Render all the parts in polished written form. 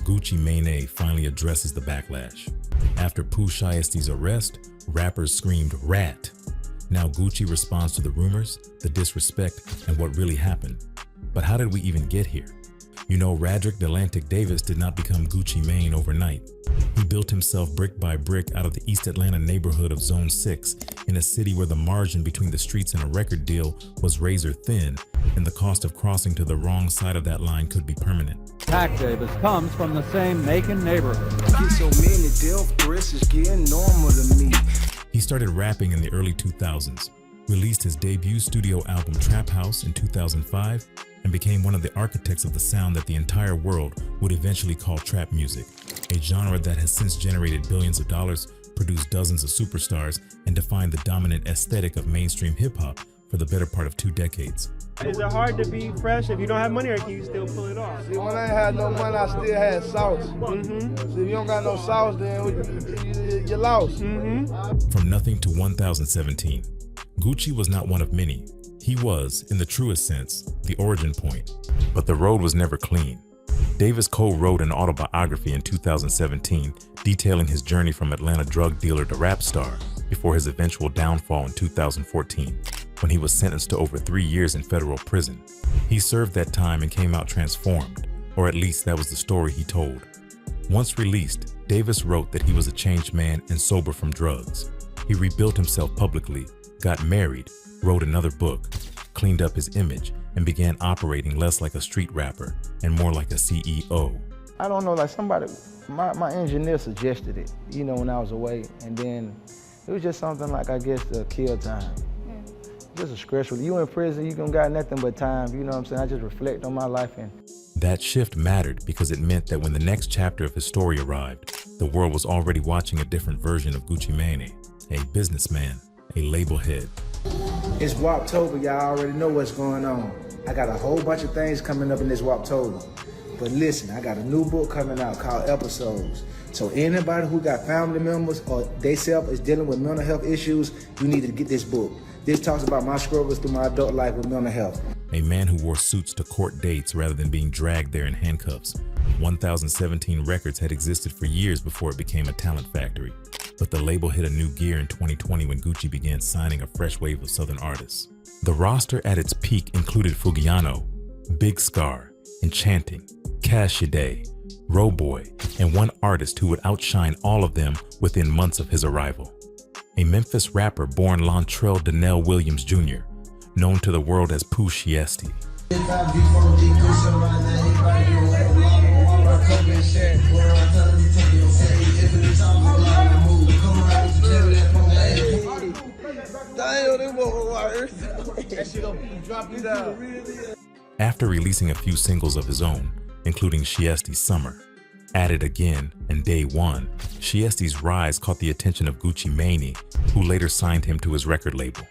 Gucci Mane finally addresses the backlash. After Pooh Shiesty's arrest, rappers screamed "rat." Now Gucci responds to the rumors, the disrespect, and what really happened. But how did we even get here? You know, Radric Delantic Davis did not become Gucci Mane overnight. He built himself brick by brick out of the East Atlanta neighborhood of Zone 6, in a city where the margin between the streets and a record deal was razor thin, and the cost of crossing to the wrong side of that line could be permanent. Pac Davis comes from the same Macon neighborhood. Get so many death threats, it's getting normal to me. He started rapping in the early 2000s, released his debut studio album Trap House in 2005, and became one of the architects of the sound that the entire world would eventually call trap music, a genre that has since generated billions of dollars, produced dozens of superstars, and defined the dominant aesthetic of mainstream hip-hop for the better part of 2 decades. Is it hard to be fresh if you don't have money, or can you still pull it off? See, when I ain't had no money, I still had sauce. See, if you don't got no sauce, then you're lost. From nothing to 1017, Gucci was not one of many. He was, in the truest sense, the origin point. But the road was never clean. Davis co-wrote an autobiography in 2017 detailing his journey from Atlanta drug dealer to rap star before his eventual downfall in 2014, when he was sentenced to over 3 years in federal prison. He served that time and came out transformed, or at least that was the story he told. Once released, Davis wrote that he was a changed man and sober from drugs. He rebuilt himself publicly, got married, wrote another book, cleaned up his image, and began operating less like a street rapper and more like a CEO. I don't know, like somebody, my engineer suggested it, you know, when I was away, and then it was just something like, I guess, to kill time. Just a stressful. You in prison, you don't got nothing but time, you know what I'm saying? I just reflect on my life. And that shift mattered because it meant that when the next chapter of his story arrived, the world was already watching a different version of Gucci Mane, a businessman, a label head. It's Waptober, y'all already know what's going on. I got a whole bunch of things coming up in this Waptober. But listen, I got a new book coming out called Episodes. So anybody who got family members or they self is dealing with mental health issues, you need to get this book. This talks about my struggles through my adult life with mental health. A man who wore suits to court dates rather than being dragged there in handcuffs. 1017 Records had existed for years before it became a talent factory. But the label hit a new gear in 2020 when Gucci began signing a fresh wave of Southern artists. The roster at its peak included Fugiano, Big Scar, Enchanting, Cassidy, Roboy, and one artist who would outshine all of them within months of his arrival. A Memphis rapper born Lontrell Donnell Williams Jr., known to the world as Pooh Shiesty. After releasing a few singles of his own, including Shiesty's Summer, At It Again, and Day One, Shiesty's rise caught the attention of Gucci Mane, who later signed him to his record label.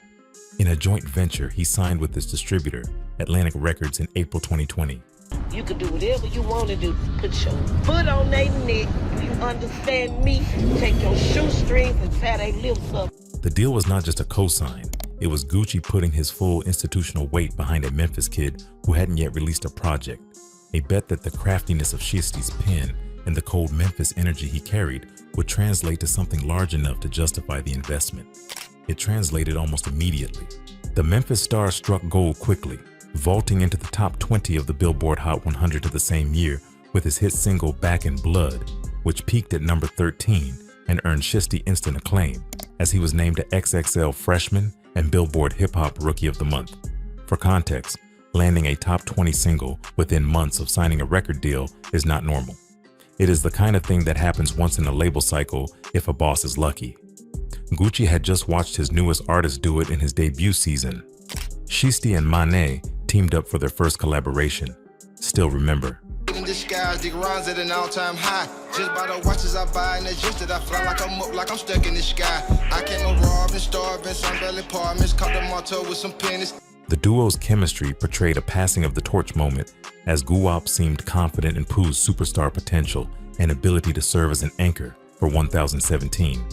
In a joint venture, he signed with his distributor, Atlantic Records, in April 2020. You can do whatever you want to do. Put your foot on their neck, you understand me? Take your shoestrings and tie their lips up. The deal was not just a cosign. It was Gucci putting his full institutional weight behind a Memphis kid who hadn't yet released a project. A bet that the craftiness of Shiesty's pen and the cold Memphis energy he carried would translate to something large enough to justify the investment. It translated almost immediately. The Memphis star struck gold quickly, vaulting into the top 20 of the Billboard Hot 100 of the same year with his hit single Back in Blood, which peaked at number 13 and earned Shiesty instant acclaim, as he was named a XXL Freshman and Billboard Hip Hop Rookie of the Month. For context, landing a top 20 single within months of signing a record deal is not normal. It is the kind of thing that happens once in a label cycle if a boss is lucky. Gucci had just watched his newest artist do it in his debut season. Shiesty and Mane teamed up for their first collaboration. Still remember. In disguise, the runs at an all-time high. Just by the watches I buy and the jets that I fly like I'm up, like I'm stuck in the sky. I came up robbed and starved in some belly apartments, caught the motto with some pennies. The duo's chemistry portrayed a passing of the torch moment, as Guwap seemed confident in Pooh's superstar potential and ability to serve as an anchor for 1017.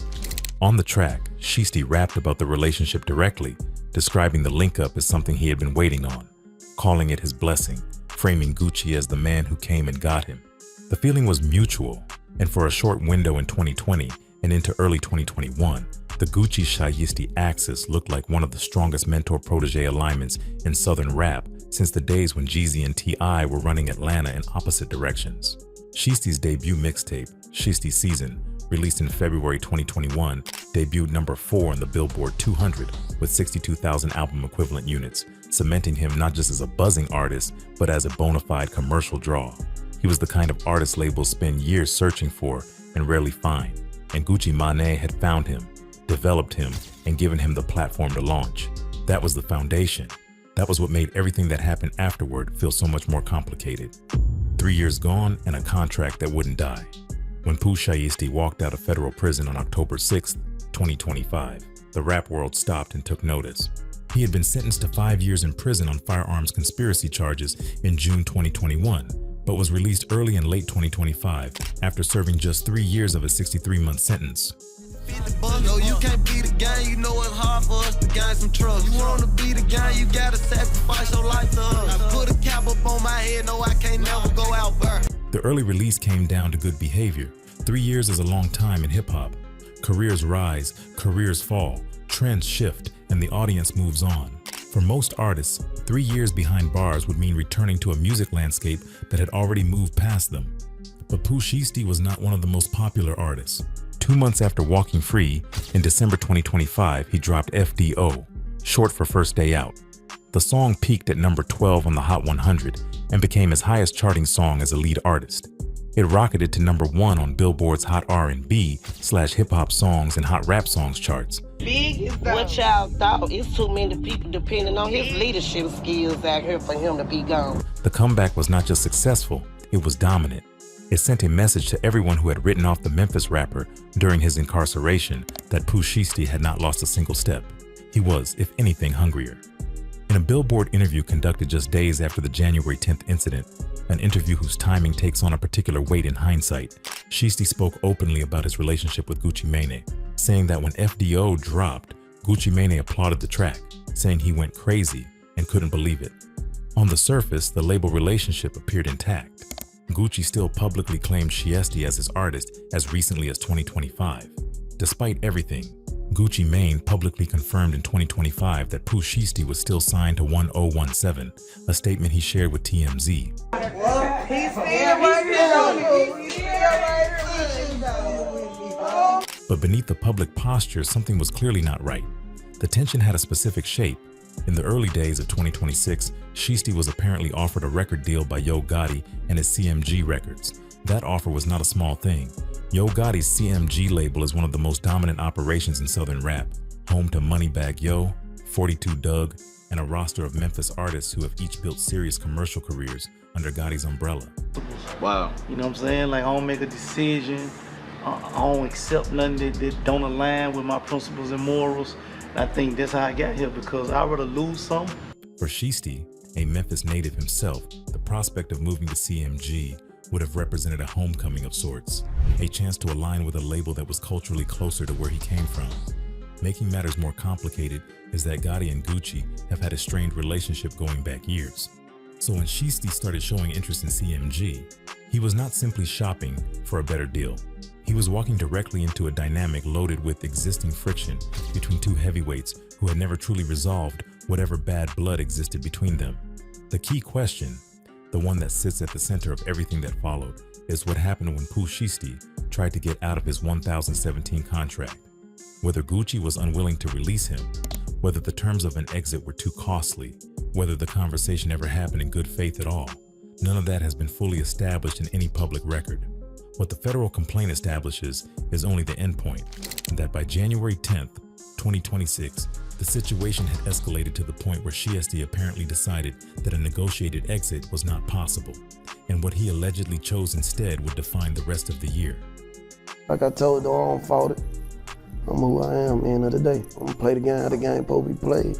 On the track, Shiesty rapped about the relationship directly, describing the link-up as something he had been waiting on, calling it his blessing, framing Gucci as the man who came and got him. The feeling was mutual, and for a short window in 2020 and into early 2021, the Pooh Shiesty axis looked like one of the strongest mentor-protege alignments in Southern rap since the days when Jeezy and T.I. were running Atlanta in opposite directions. Shiesty's debut mixtape, Shiesty Season, released in February 2021, debuted number 4 on the Billboard 200 with 62,000 album equivalent units, cementing him not just as a buzzing artist, but as a bona fide commercial draw. He was the kind of artist labels spend years searching for and rarely find, and Gucci Mane had found him, developed him, and given him the platform to launch. That was the foundation. That was what made everything that happened afterward feel so much more complicated. 3 years gone and a contract that wouldn't die. When Pooh Shiesty walked out of federal prison on October 6, 2025, the rap world stopped and took notice. He had been sentenced to 5 years in prison on firearms conspiracy charges in June 2021, but was released early in late 2025 after serving just 3 years of a 63-month sentence. No, you can't be the game, you know it's hard for us to gain some trust. You wanna be the game, you gotta sacrifice your life to us. I put a cap up on my head, no, I can't never go out there. The early release came down to good behavior. 3 years is a long time in hip-hop. Careers rise, careers fall, trends shift, and the audience moves on. For most artists, 3 years behind bars would mean returning to a music landscape that had already moved past them. But Pooh Shiesty was not one of the most popular artists. 2 months after walking free, in December 2025, he dropped FDO, short for First Day Out. The song peaked at number 12 on the Hot 100 and became his highest charting song as a lead artist. It rocketed to number 1 on Billboard's Hot R&B/hip-hop songs and Hot Rap Songs charts. What y'all thought? It's too many people depending on his leadership skills out here for him to be gone. The comeback was not just successful, it was dominant. It sent a message to everyone who had written off the Memphis rapper during his incarceration that Pooh Shiesty had not lost a single step. He was, if anything, hungrier. In a Billboard interview conducted just days after the January 10th incident, an interview whose timing takes on a particular weight in hindsight, Shiesty spoke openly about his relationship with Gucci Mane, saying that when FDO dropped, Gucci Mane applauded the track, saying he went crazy and couldn't believe it. On the surface, the label relationship appeared intact. Gucci still publicly claimed Shiesty as his artist as recently as 2025. Despite everything, Gucci Mane publicly confirmed in 2025 that Pooh Shiesty was still signed to 1017, a statement he shared with TMZ. But beneath the public posture, something was clearly not right. The tension had a specific shape. In the early days of 2026, Shiesty was apparently offered a record deal by Yo Gotti and his CMG Records. That offer was not a small thing. Yo Gotti's CMG label is one of the most dominant operations in Southern rap, home to Moneybagg Yo, 42 Doug, and a roster of Memphis artists who have each built serious commercial careers under Gotti's umbrella. Wow. You know what I'm saying? Like, I don't make a decision. I don't accept nothing that don't align with my principles and morals. And I think that's how I got here, because I'd rather lose something. For Shiesty, a Memphis native himself, the prospect of moving to CMG would have represented a homecoming of sorts, a chance to align with a label that was culturally closer to where he came from. Making matters more complicated is that Gotti and Gucci have had a strained relationship going back years. So when Shiesty started showing interest in CMG, he was not simply shopping for a better deal. He was walking directly into a dynamic loaded with existing friction between two heavyweights who had never truly resolved whatever bad blood existed between them. The key question, the one that sits at the center of everything that followed, is what happened when Pooh Shiesty tried to get out of his 2017 contract. Whether Gucci was unwilling to release him, whether the terms of an exit were too costly, whether the conversation ever happened in good faith at all, none of that has been fully established in any public record. What the federal complaint establishes is only the endpoint, and that by January 10th, 2026, the situation had escalated to the point where Shiesty apparently decided that a negotiated exit was not possible, and what he allegedly chose instead would define the rest of the year. Like I told you, I don't fault it. I'm who I am, end of the day. I'm gonna play the game how the game supposed to be played.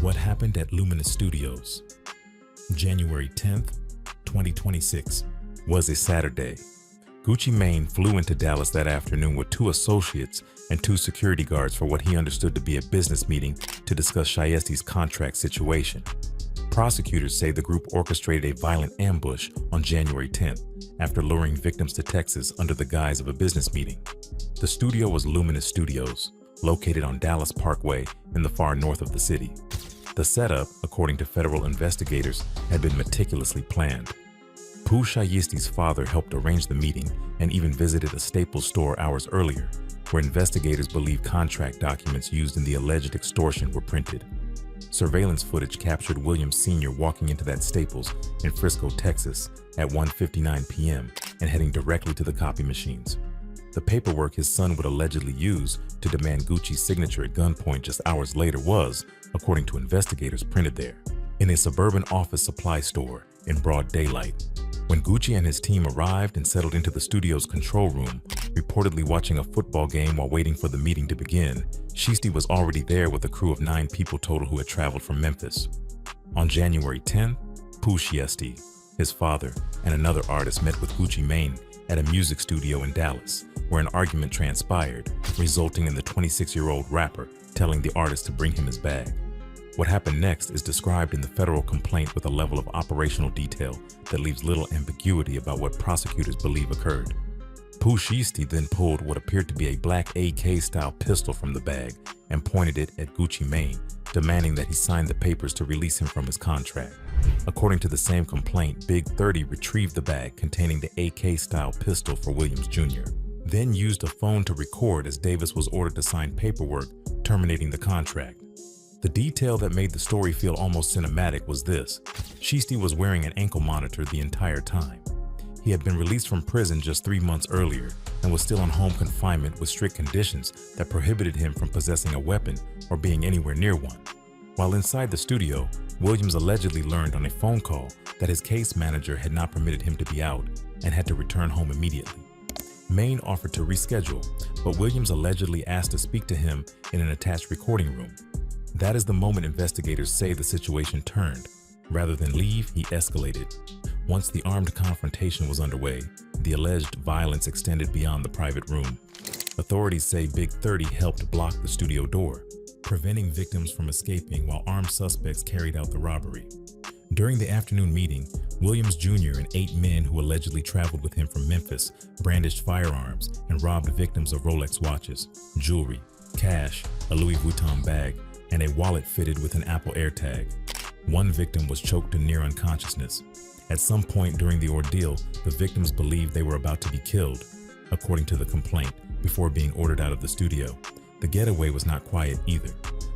What happened at Luminous Studios? January 10th, 2026 was a Saturday. Gucci Mane flew into Dallas that afternoon with 2 associates and 2 security guards for what he understood to be a business meeting to discuss Shiesty's contract situation. Prosecutors say the group orchestrated a violent ambush on January 10th after luring victims to Texas under the guise of a business meeting. The studio was Luminous Studios, located on Dallas Parkway in the far north of the city. The setup, according to federal investigators, had been meticulously planned. Pooh Shiesty's father helped arrange the meeting and even visited a Staples store hours earlier, where investigators believe contract documents used in the alleged extortion were printed. Surveillance footage captured Williams Sr. walking into that Staples in Frisco, Texas at 1:59 p.m. and heading directly to the copy machines. The paperwork his son would allegedly use to demand Gucci's signature at gunpoint just hours later was, according to investigators, printed there, in a suburban office supply store in broad daylight. When Gucci and his team arrived and settled into the studio's control room, reportedly watching a football game while waiting for the meeting to begin, Shiesty was already there with a crew of 9 people total who had traveled from Memphis. On January 10th, Pooh Shiesty, his father, and another artist met with Gucci Mane at a music studio in Dallas, where an argument transpired, resulting in the 26-year-old rapper telling the artist to bring him his bag. What happened next is described in the federal complaint with a level of operational detail that leaves little ambiguity about what prosecutors believe occurred. Pooh Shiesty then pulled what appeared to be a black AK-style pistol from the bag and pointed it at Gucci Mane, demanding that he sign the papers to release him from his contract. According to the same complaint, Big 30 retrieved the bag containing the AK-style pistol for Williams Jr., then used a phone to record as Davis was ordered to sign paperwork terminating the contract. The detail that made the story feel almost cinematic was this: Shiesty was wearing an ankle monitor the entire time. He had been released from prison just 3 months earlier and was still on home confinement with strict conditions that prohibited him from possessing a weapon or being anywhere near one. While inside the studio, Williams allegedly learned on a phone call that his case manager had not permitted him to be out and had to return home immediately. Mane offered to reschedule, but Williams allegedly asked to speak to him in an attached recording room. That is the moment investigators say the situation turned. Rather than leave, he escalated. Once the armed confrontation was underway, the alleged violence extended beyond the private room. Authorities say Big 30 helped block the studio door, preventing victims from escaping while armed suspects carried out the robbery. During the afternoon meeting, Williams Jr. and 8 men who allegedly traveled with him from Memphis brandished firearms and robbed victims of Rolex watches, jewelry, cash, a Louis Vuitton bag, and a wallet fitted with an Apple AirTag. One victim was choked to near unconsciousness. At some point during the ordeal, the victims believed they were about to be killed, according to the complaint, before being ordered out of the studio. The getaway was not quiet either.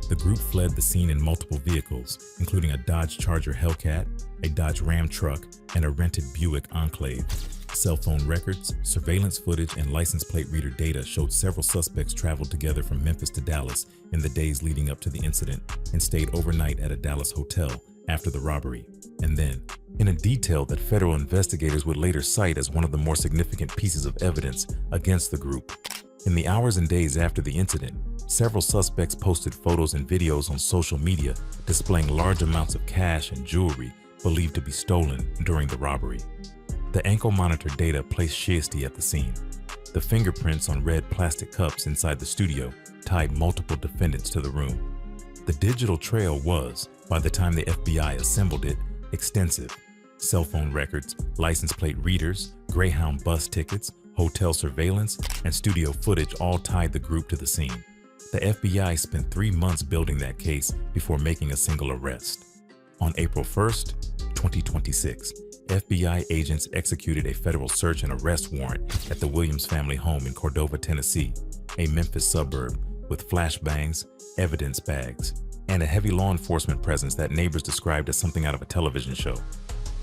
The group fled the scene in multiple vehicles, including a Dodge Charger Hellcat, a Dodge Ram truck, and a rented Buick Enclave. Cell phone records, surveillance footage, and license plate reader data showed several suspects traveled together from Memphis to Dallas in the days leading up to the incident and stayed overnight at a Dallas hotel after the robbery. And then, in a detail that federal investigators would later cite as one of the more significant pieces of evidence against the group, in the hours and days after the incident, several suspects posted photos and videos on social media displaying large amounts of cash and jewelry believed to be stolen during the robbery. The ankle monitor data placed Shiesty at the scene. The fingerprints on red plastic cups inside the studio tied multiple defendants to the room. The digital trail was, by the time the FBI assembled it, extensive. Cell phone records, license plate readers, Greyhound bus tickets, hotel surveillance, and studio footage all tied the group to the scene. The FBI spent 3 months building that case before making a single arrest. On April 1st, 2026, FBI agents executed a federal search and arrest warrant at the Williams family home in Cordova, Tennessee, a Memphis suburb, with flashbangs, evidence bags, and a heavy law enforcement presence that neighbors described as something out of a television show.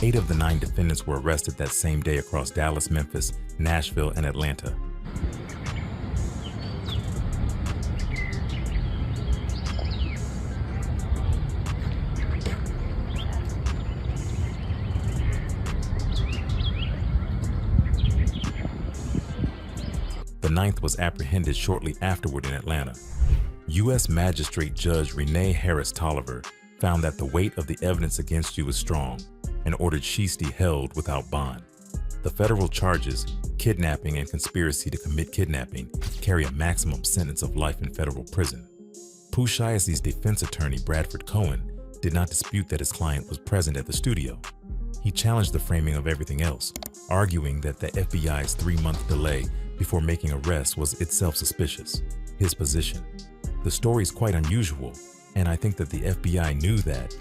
8 of the 9 defendants were arrested that same day across Dallas, Memphis, Nashville, and Atlanta. The 9th was apprehended shortly afterward in Atlanta. U.S. Magistrate Judge Renee Harris Tolliver found that the weight of the evidence against you was strong and ordered Shiesty held without bond. The federal charges, kidnapping and conspiracy to commit kidnapping, carry a maximum sentence of life in federal prison. Pooh Shiesty's defense attorney, Bradford Cohen, did not dispute that his client was present at the studio. He challenged the framing of everything else, arguing that the FBI's 3-month delay before making arrests was itself suspicious. His position: the story is quite unusual, and I think that the FBI knew that.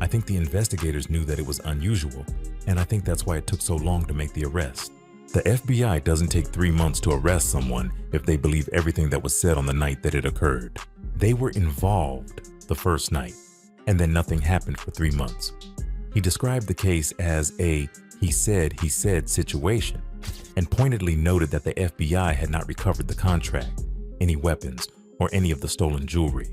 I think the investigators knew that it was unusual, and I think that's why it took so long to make the arrest. The FBI doesn't take 3 months to arrest someone if they believe everything that was said on the night that it occurred. They were involved the first night, and then nothing happened for 3 months. He described the case as a he said situation, and pointedly noted that the FBI had not recovered the contract, any weapons, or any of the stolen jewelry.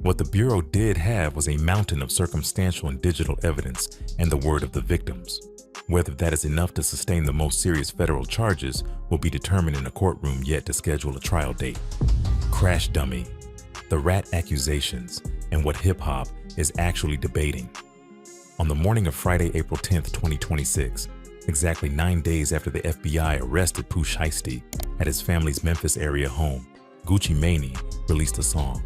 What the Bureau did have was a mountain of circumstantial and digital evidence and the word of the victims. Whether that is enough to sustain the most serious federal charges will be determined in a courtroom yet to schedule a trial date. Crash dummy, the rat accusations, and what hip-hop is actually debating. On the morning of Friday, April 10th, 2026, exactly 9 days after the FBI arrested Pooh Shiesty at his family's Memphis area home, Gucci Mane released a song.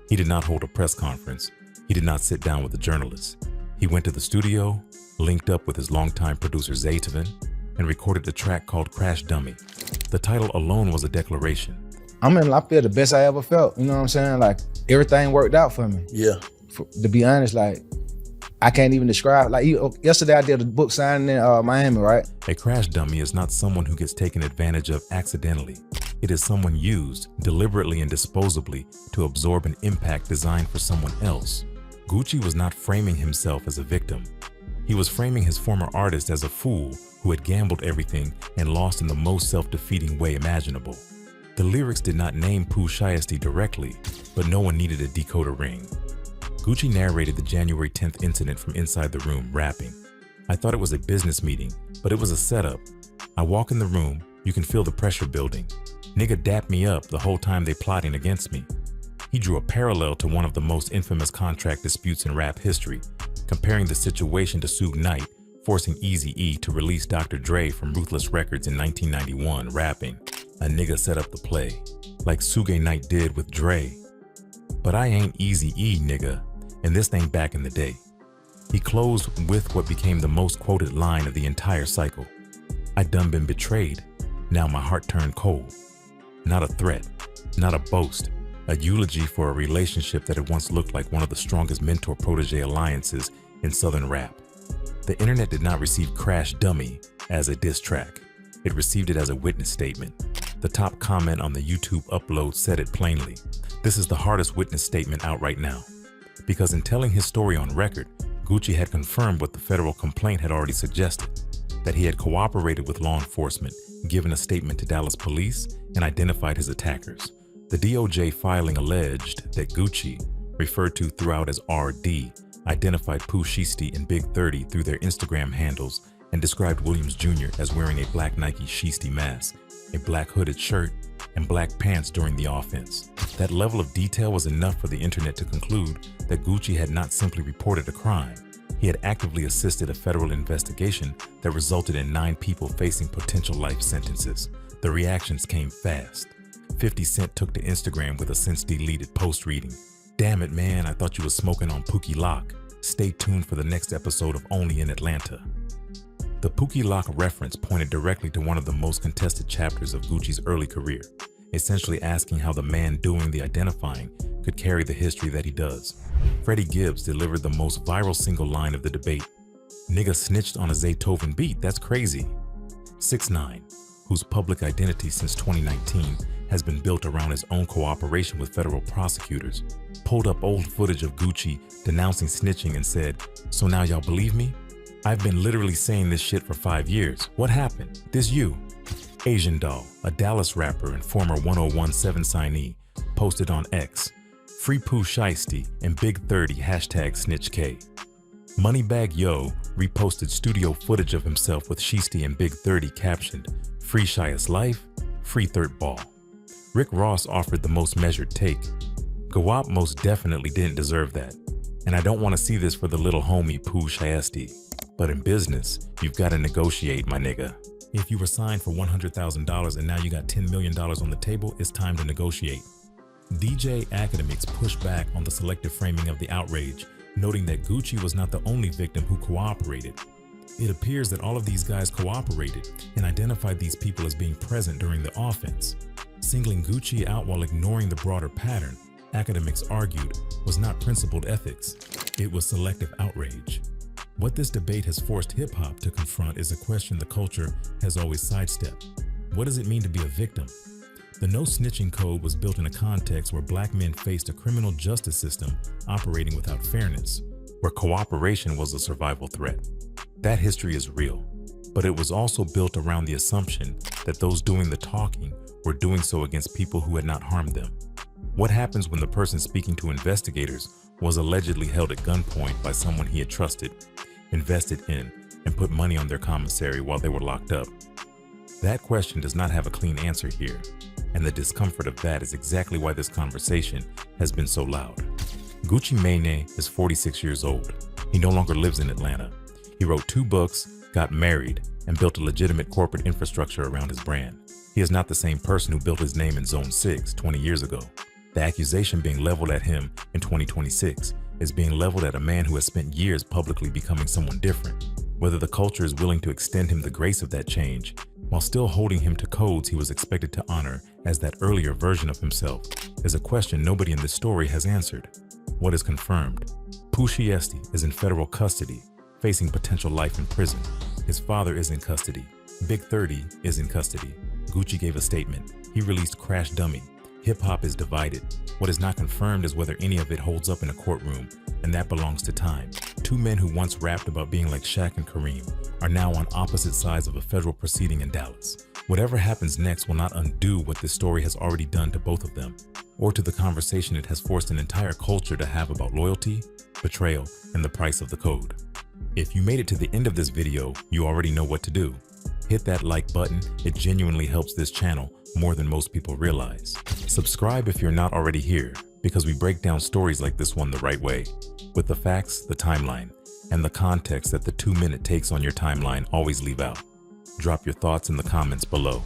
He did not hold a press conference. He did not sit down with a journalist. He went to the studio, linked up with his longtime producer Zaytoven, and recorded a track called Crash Dummy. The title alone was a declaration. I feel the best I ever felt, you know what I'm saying? Like, everything worked out for me. Yeah. To be honest, like, I can't even describe. Like, yesterday I did a book signing in Miami, right? A crash dummy is not someone who gets taken advantage of accidentally. It is someone used deliberately and disposably to absorb an impact designed for someone else. Gucci was not framing himself as a victim. He was framing his former artist as a fool who had gambled everything and lost in the most self-defeating way imaginable. The lyrics did not name Pooh Shiesty directly, but no one needed a decoder ring. Gucci narrated the January 10th incident from inside the room, rapping. I thought it was a business meeting, but it was a setup. I walk in the room, you can feel the pressure building. Nigga dapped me up the whole time they plotting against me. He drew a parallel to one of the most infamous contract disputes in rap history, comparing the situation to Suge Knight forcing Eazy-E to release Dr. Dre from Ruthless Records in 1991, rapping, a nigga set up the play, like Suge Knight did with Dre. But I ain't Eazy-E, nigga, and this thing back in the day. He closed with what became the most quoted line of the entire cycle. I done been betrayed, now my heart turned cold. Not a threat, not a boast, a eulogy for a relationship that had once looked like one of the strongest mentor-protege alliances in Southern rap. The internet did not receive Crash Dummy as a diss track. It received it as a witness statement. The top comment on the YouTube upload said it plainly. This is the hardest witness statement out right now. Because in telling his story on record, Gucci had confirmed what the federal complaint had already suggested, that he had cooperated with law enforcement, given a statement to Dallas police, and identified his attackers. The DOJ filing alleged that Gucci, referred to throughout as RD, identified Pooh Shiesty and Big 30 through their Instagram handles and described Williams Jr. as wearing a black Nike Shiesty mask, a black hooded shirt, and black pants during the offense. That level of detail was enough for the internet to conclude that Gucci had not simply reported a crime. He had actively assisted a federal investigation that resulted in 9 people facing potential life sentences. The reactions came fast. 50 Cent took to Instagram with a since deleted post reading, "Damn it, man, I thought you was smoking on Pookie Lock. Stay tuned for the next episode of Only in Atlanta." The Pookie Lock reference pointed directly to one of the most contested chapters of Gucci's early career, essentially asking how the man doing the identifying could carry the history that he does. Freddie Gibbs delivered the most viral single line of the debate. "Nigga snitched on a Zaytoven beat, that's crazy." 6ix9ine, whose public identity since 2019 has been built around his own cooperation with federal prosecutors, pulled up old footage of Gucci denouncing snitching and said, "So now y'all believe me? I've been literally saying this shit for 5 years. What happened? This you." Asian Doll, a Dallas rapper and former 1017 signee, posted on X, "Free Pooh Shiesty and Big 30 #SnitchK." Moneybag Yo reposted studio footage of himself with Shiesty and Big 30 captioned, "Free Shiest Life, Free Third Ball." Rick Ross offered the most measured take. Gawap most definitely didn't deserve that. And I don't want to see this for the little homie Pooh Shiesty. But in business, you've got to negotiate, my nigga. If you were signed for $100,000 and now you got $10 million on the table, it's time to negotiate. DJ Academics pushed back on the selective framing of the outrage, noting that Gucci was not the only victim who cooperated. It appears that all of these guys cooperated and identified these people as being present during the offense. Singling Gucci out while ignoring the broader pattern, academics argued, was not principled ethics. It was selective outrage. What this debate has forced hip-hop to confront is a question the culture has always sidestepped. What does it mean to be a victim? The no snitching code was built in a context where black men faced a criminal justice system operating without fairness, where cooperation was a survival threat. That history is real, but it was also built around the assumption that those doing the talking were doing so against people who had not harmed them. What happens when the person speaking to investigators was allegedly held at gunpoint by someone he had trusted, invested in, and put money on their commissary while they were locked up? That question does not have a clean answer here, and the discomfort of that is exactly why this conversation has been so loud. Gucci Mane is 46 years old. He no longer lives in Atlanta. He wrote 2 books, got married, and built a legitimate corporate infrastructure around his brand. He is not the same person who built his name in Zone 6 20 years ago. The accusation being leveled at him in 2026 is being leveled at a man who has spent years publicly becoming someone different. Whether the culture is willing to extend him the grace of that change, while still holding him to codes he was expected to honor as that earlier version of himself, is a question nobody in this story has answered. What is confirmed? Pooh Shiesty is in federal custody, facing potential life in prison. His father is in custody. Big 30 is in custody. Gucci gave a statement. He released Crash Dummy. Hip-hop is divided. What is not confirmed is whether any of it holds up in a courtroom, and that belongs to time. 2 men who once rapped about being like Shaq and Kareem are now on opposite sides of a federal proceeding in Dallas. Whatever happens next will not undo what this story has already done to both of them, or to the conversation it has forced an entire culture to have about loyalty, betrayal, and the price of the code. If you made it to the end of this video, you already know what to do. Hit that like button. It genuinely helps this channel more than most people realize. Subscribe if you're not already here, because we break down stories like this one the right way, with the facts, the timeline, and the context that the 2-minute takes on your timeline always leave out. Drop your thoughts in the comments below.